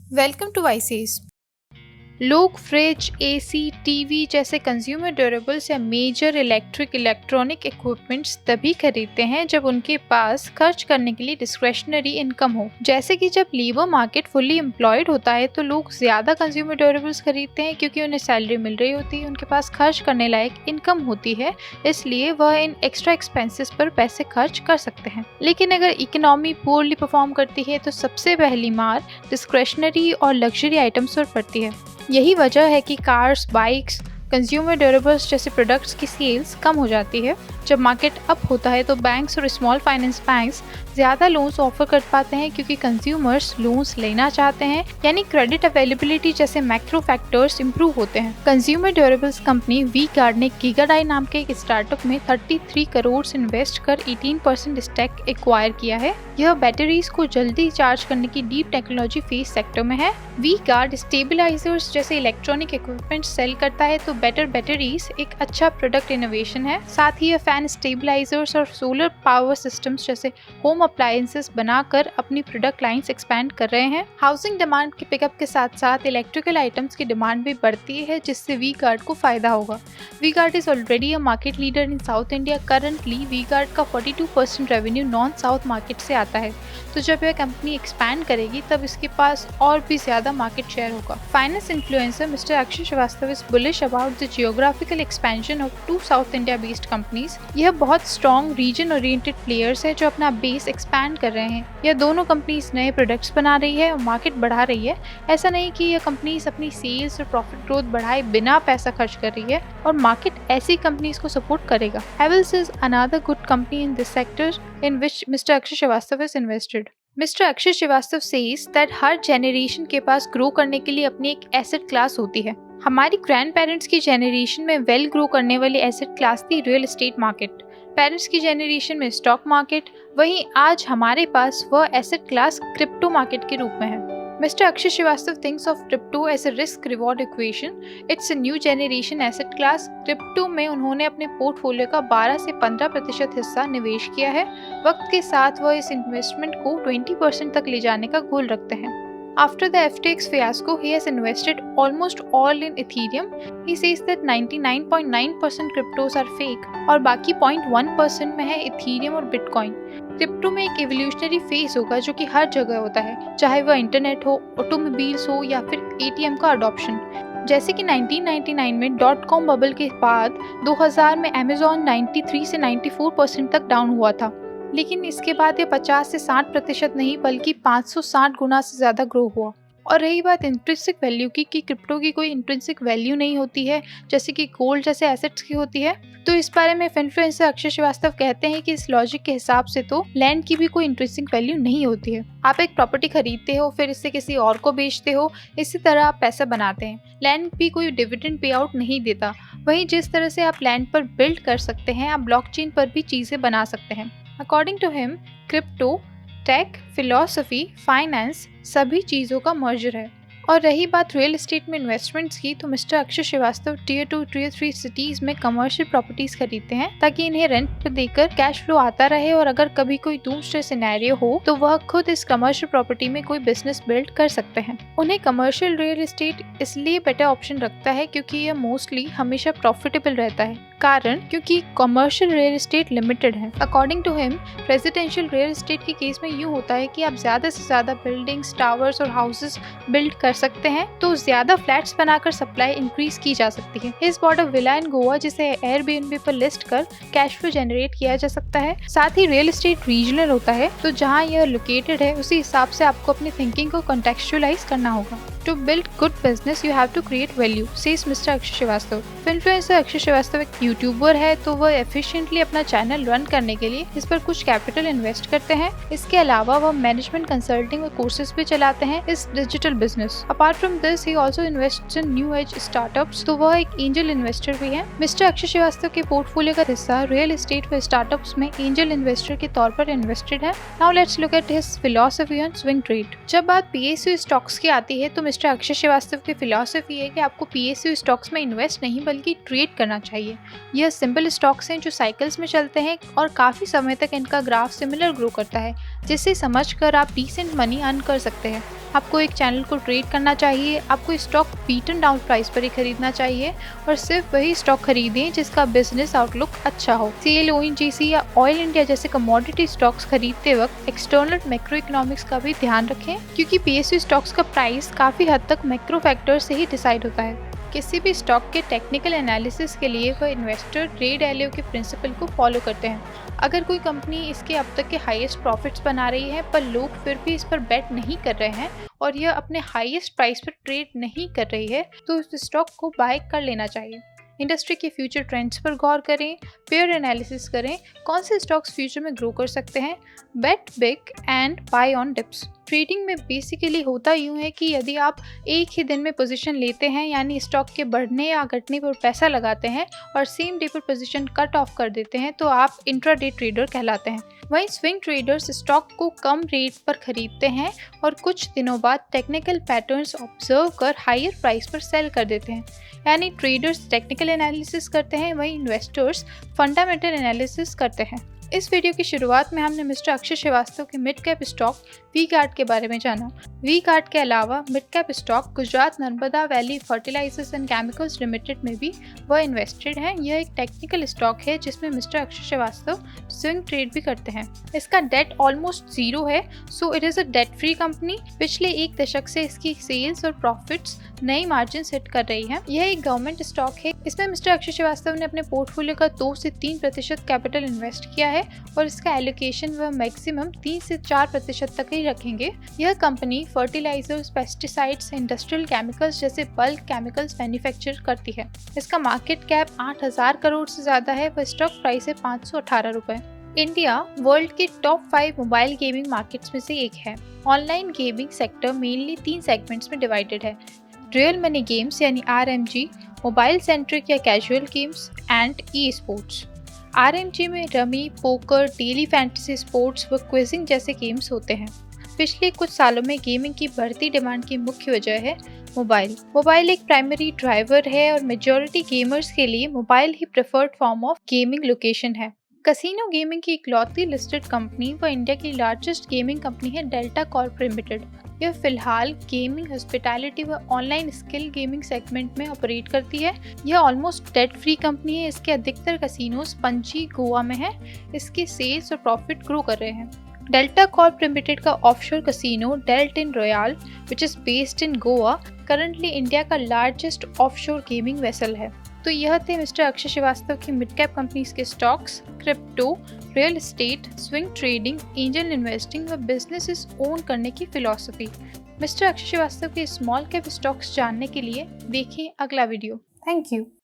Welcome to वाइसीज। लोग fridge, AC, TV जैसे कंज्यूमर ड्यूरेबल्स या मेजर इलेक्ट्रॉनिक इक्विपमेंट्स तभी खरीदते हैं जब उनके पास खर्च करने के लिए डिस्क्रेशनरी इनकम हो। जैसे कि जब लेबर मार्केट फुल्ली एम्प्लॉयड होता है तो लोग ज़्यादा कंज्यूमर ड्यूरेबल्स खरीदते हैं क्योंकि उन्हें सैलरी मिल रही होती है, उनके पास खर्च करने लायक इनकम होती है, इसलिए वह इन एक्स्ट्रा एक्सपेंसेस पर पैसे खर्च कर सकते हैं। लेकिन अगर इकोनॉमी पोरली परफॉर्म करती है तो सबसे पहली मार डिस्क्रेशनरी और लग्जरी आइटम्स पर पड़ती है। यही वजह है कि कार्स, बाइक्स, कंज्यूमर ड्यूरेबल्स जैसे प्रोडक्ट्स की सेल्स कम हो जाती है। जब मार्केट अप होता है तो बैंक्स और स्मॉल फाइनेंस बैंक्स ज़्यादा लोन्स ऑफर कर पाते हैं क्योंकि कंज्यूमर्स लोन्स लेना चाहते हैं, यानी क्रेडिट अवेलेबिलिटी जैसे मैक्रो फैक्टर्स इंप्रूव होते हैं। Consumer durables company V Guard ने गीगाडाई नाम के एक स्टार्टअप में 33 करोड़ इन्वेस्ट कर 18% स्टेक एक्वायर किया है। यह बैटरीज को जल्दी चार्ज करने की डीप टेक्नोलॉजी फेस सेक्टर में है। वी गार्ड स्टेबलाइजर्स जैसे इलेक्ट्रॉनिक इक्विपमेंट सेल करता है तो बेटर बैटरीज एक अच्छा प्रोडक्ट इनोवेशन है। साथ ही यह फैन स्टेबलाइजर्स और सोलर पावर सिस्टम्स जैसे होम अप्लायंसेस बनाकर अपनी प्रोडक्ट लाइंस एक्सपैंड कर रहे हैं। हाउसिंग डिमांड के पिकअप के साथ साथ इलेक्ट्रिकल आइटम्स की डिमांड भी बढ़ती है, जिससे वी गार्ड को फायदा होगा। V Guard is already a market leader in South India. Currently V Guard का 42% रेवेन्यू नॉन साउथ मार्केट से आता है, तो जब यह कंपनी एक्सपैंड करेगी तब इसके पास और भी ज्यादा मार्केट शेयर होगा। Finance influencer mister Akshay Srivastava is bullish about the geographical expansion of 2 South India based companies. यह बहुत स्ट्रॉन्ग रीजन ओरिएंटेड प्लेयर्स है जो अपना बेस एक्सपैंड कर रहे हैं। यह दोनों कंपनीज नए प्रोडक्ट्स बना रही है और मार्केट बढ़ा रही है। ऐसा नहीं कि यह कंपनीज अपनी सेल्स और प्रॉफिट ग्रोथ बढ़ाए बिना पैसा खर्च कर रही है, और मार्केट ऐसी कंपनीज को सपोर्ट करेगा। Havells is another good company in this sector in which Mr. Akshay Srivastava is invested. Mr. Akshay Srivastava says that her generation के पास ग्रो करने के लिए अपनी एक एसेट क्लास होती है। हमारी ग्रैंड पेरेंट्स की जेनरेशन में वेल ग्रो करने वाली एसेट क्लास थी रियल एस्टेट मार्केट। पेरेंट्स की जेनरेशन में स्टॉक मार्केट, वहीं आज हमारे पास वह एसेट क्लास क्रिप्टो मार्केट के रूप में है। Mr. Akshay Srivastava thinks of crypto as a risk-reward equation. It's a new generation asset class. Crypto में उन्होंने अपने पोर्टफोलियो का 12 से 15% हिस्सा निवेश किया है। वक्त के साथ वह इस इन्वेस्टमेंट को 20% तक ले जाने का गोल रखते हैं। After the FTX fiasco, he has invested almost all in Ethereum. He says that 99.9% cryptos are fake और बाकी 0.1% में है Ethereum और Bitcoin। क्रिप्टो में एक एवोल्यूशनरी फेज होगा जो कि हर जगह होता है, चाहे वह इंटरनेट हो, ऑटोमोबाइल्स हो या फिर एटीएम का अडॉप्शन। जैसे कि 1999 में .com बबल के बाद 2000 में अमेजॉन 93 से 94% तक डाउन हुआ था, लेकिन इसके बाद ये 50 से 60% नहीं बल्कि 560 गुना से ज़्यादा ग्रो हुआ। और रही बात इंट्रिंसिक वैल्यू की कि क्रिप्टो की कोई इंट्रिंसिक वैल्यू नहीं होती है जैसे कि गोल्ड जैसे एसेट्स की होती है, तो इस बारे में इन्फ्लुएंसर अक्षय श्रीवास्तव कहते हैं कि इस लॉजिक के हिसाब से तो लैंड की भी कोई इंट्रिंसिक वैल्यू नहीं होती है। आप एक प्रॉपर्टी खरीदते हो, फिर इससे किसी और को बेचते हो, इसी तरह आप पैसा बनाते हैं। लैंड भी कोई डिविडेंड पे आउट नहीं देता। वहीं जिस तरह से आप लैंड पर बिल्ड कर सकते हैं, आप ब्लॉकचेन पर भी चीज़ें बना सकते हैं। According to him, crypto tech, philosophy, finance सभी चीज़ों का मर्जर है। और रही बात रियल एस्टेट में इन्वेस्टमेंट्स की, तो mister Akshay Srivastava tier 2, tier 3 cities में कमर्शियल प्रॉपर्टीज़ खरीदते हैं ताकि इन्हें रेंट पर देकर कैश फ्लो आता रहे, और अगर कभी कोई दूसरे सिनेरियो हो तो वह खुद इस कमर्शियल प्रॉपर्टी में कोई बिजनेस बिल्ड कर सकते हैं। उन्हें कमर्शियल रियल एस्टेट इसलिए बेटर ऑप्शन रखता है क्योंकि यह मोस्टली हमेशा प्रॉफिटेबल रहता है, कारण क्योंकि कमर्शियल रियल एस्टेट लिमिटेड है। According to him, residential real estate के केस में यूँ होता है कि आप ज़्यादा से ज़्यादा बिल्डिंग्स, टावर्स और हाउसेस बिल्ड कर सकते हैं, तो ज़्यादा फ्लैट्स बनाकर सप्लाई इंक्रीज की जा सकती है। इस बॉर्ड ऑफ विला इन गोवा जिसे एयरबीएनबी पर लिस्ट कर कैश फ्लो जनरेट किया जा सकता है। साथ ही रियल एस्टेट रीजनल होता है, तो जहाँ यह लोकेटेड है उसी हिसाब से आपको अपनी थिंकिंग को कॉन्टेक्चुअलाइज करना होगा। To build good business, you have to create value, says Mr. Akshay Srivastava. Influencer Akshay Srivastava एक यूट्यूबर है, तो वह एफिशिएंटली अपना चैनल रन करने के लिए इस पर कुछ कैपिटल इन्वेस्ट करते हैं। इसके अलावा वह मैनेजमेंट कंसल्टिंग और कोर्सेज भी चलाते हैं इस digital business. Apart from this, he also invests in new age startups, तो वह एक एंजल इन्वेस्टर भी है। मिस्टर अक्षय श्रीवास्तव के पोर्टफोलियो का हिस्सा रियल एस्टेट व स्टार्टअप्स में एंजल इन्वेस्टर के तौर पर इन्वेस्टेड है। Now let's look at his philosophy on swing trade. जब बात पीएसयू स्टॉक्स की आती है तो मिस्टर अक्षय श्रीवास्तव की फिलॉसफी है कि आपको पीएसयू स्टॉक्स में इन्वेस्ट नहीं बल्कि ट्रेड करना चाहिए। यह सिंपल स्टॉक्स हैं जो साइकिल्स में चलते हैं और काफ़ी समय तक इनका ग्राफ सिमिलर ग्रो करता है, जिसे समझकर आप डिसेंट मनी अर्न कर सकते हैं। आपको एक चैनल को ट्रेड करना चाहिए, आपको स्टॉक बीटन डाउन प्राइस पर ही खरीदना चाहिए और सिर्फ वही स्टॉक खरीदें जिसका बिजनेस आउटलुक अच्छा हो। सेल, ओएनजीसी या ऑयल इंडिया जैसे कमोडिटी स्टॉक्स खरीदते वक्त एक्सटर्नल मैक्रो इकोनॉमिक्स का भी ध्यान रखें, क्योंकि पीएसयू स्टॉक्स का प्राइस काफ़ी हद तक मैक्रो फैक्टर से ही डिसाइड होता है। किसी भी स्टॉक के टेक्निकल एनालिसिस के लिए वह इन्वेस्टर ट्रेड वैल्यू के प्रिंसिपल को फॉलो करते हैं। अगर कोई कंपनी इसके अब तक के हाईएस्ट प्रॉफिट्स बना रही है पर लोग फिर भी इस पर बेट नहीं कर रहे हैं और यह अपने हाईएस्ट प्राइस पर ट्रेड नहीं कर रही है, तो उस स्टॉक को बाय कर लेना चाहिए। इंडस्ट्री के फ्यूचर ट्रेंड्स पर गौर करें, पेयर एनालिसिस करें, कौन से स्टॉक्स फ्यूचर में ग्रो कर सकते हैं। Bet big and buy on dips. Trading में बेसिकली होता यूँ है कि यदि आप एक ही दिन में पोजीशन लेते हैं, यानी स्टॉक के बढ़ने या घटने पर पैसा लगाते हैं और सेम डे पर पोजीशन कट ऑफ कर देते हैं, तो आप इंट्राडे ट्रेडर कहलाते हैं। वहीं स्विंग ट्रेडर्स स्टॉक को कम रेट पर खरीदते हैं और कुछ दिनों बाद टेक्निकल पैटर्न्स ऑब्जर्व कर हायर प्राइस पर सेल कर देते हैं। यानी ट्रेडर्स टेक्निकल एनालिसिस करते हैं, वहीं इन्वेस्टर्स फंडामेंटल एनालिसिस करते हैं। इस वीडियो की शुरुआत में हमने मिस्टर अक्षय श्रीवास्तव के mid cap stock V Guard के बारे में जाना। वी गार्ड के अलावा mid cap stock Gujarat Narmada Valley Fertilizers and Chemicals Limited में भी वह इन्वेस्टेड हैं। यह एक टेक्निकल स्टॉक है जिसमें mister Akshay Srivastava swing trade भी करते हैं। इसका डेट ऑलमोस्ट जीरो है, so it is a debt free company. पिछले एक दशक से इसकी सेल्स और प्रॉफिट्स नई मार्जिन सेट कर रही है। यह एक गवर्नमेंट स्टॉक है। इसमें मिस्टर अक्षय श्रीवास्तव ने अपने पोर्टफोलियो का 2 से 3% कैपिटल इन्वेस्ट किया है और इसका एलोकेशन वह मैक्सिमम 3 से 4% तक ही रखेंगे। यह company fertilisers, pesticides, industrial chemicals जैसे बल्क केमिकल्स मैन्युफैक्चर करती है। इसका मार्केट कैप 8,000 करोड़ से ज़्यादा है। वह स्टॉक प्राइस है 518 रुपये। इंडिया वर्ल्ड के टॉप 5 मोबाइल गेमिंग मार्केट्स में से एक है। Online gaming sector mainly 3 segments में डिवाइडेड है: रियल मनी गेम्स यानी RMG, मोबाइल सेंट्रिक या casual games and e sports. RMG में rummy, poker, daily fantasy sports व क्विजिंग जैसे गेम्स होते हैं। पिछले कुछ सालों में गेमिंग की बढ़ती डिमांड की मुख्य वजह है मोबाइल एक प्राइमरी ड्राइवर है और मेजॉरिटी गेमर्स के लिए mobile he preferred form of gaming location है। कसिनो गेमिंग की इकलौती लिस्टेड कंपनी व इंडिया की लार्जेस्ट गेमिंग कंपनी है डेल्टा कॉर्प लिमिटेड। यह फिलहाल गेमिंग, हॉस्पिटैलिटी व ऑनलाइन स्किल गेमिंग सेगमेंट में ऑपरेट करती है। यह ऑलमोस्ट डेट फ्री कंपनी है। इसके अधिकतर कसिनोज पणजी, गोवा में हैं। इसके सेल्स और प्रॉफिट ग्रो कर रहे हैं। डेल्टा कॉर्प लिमिटेड का offshore casino dealt in royal, which is based in Goa, currently India का लार्जेस्ट ऑफशोर गेमिंग वेसल है। तो यह थे मिस्टर अक्षय श्रीवास्तव की मिड कैप कंपनीज के stocks, crypto, real estate, swing trading, angel investing व बिजनेसेस ओन करने की फिलॉसफी। मिस्टर अक्षय श्रीवास्तव के स्मॉल कैप स्टॉक्स जानने के लिए देखें अगला वीडियो। Thank you.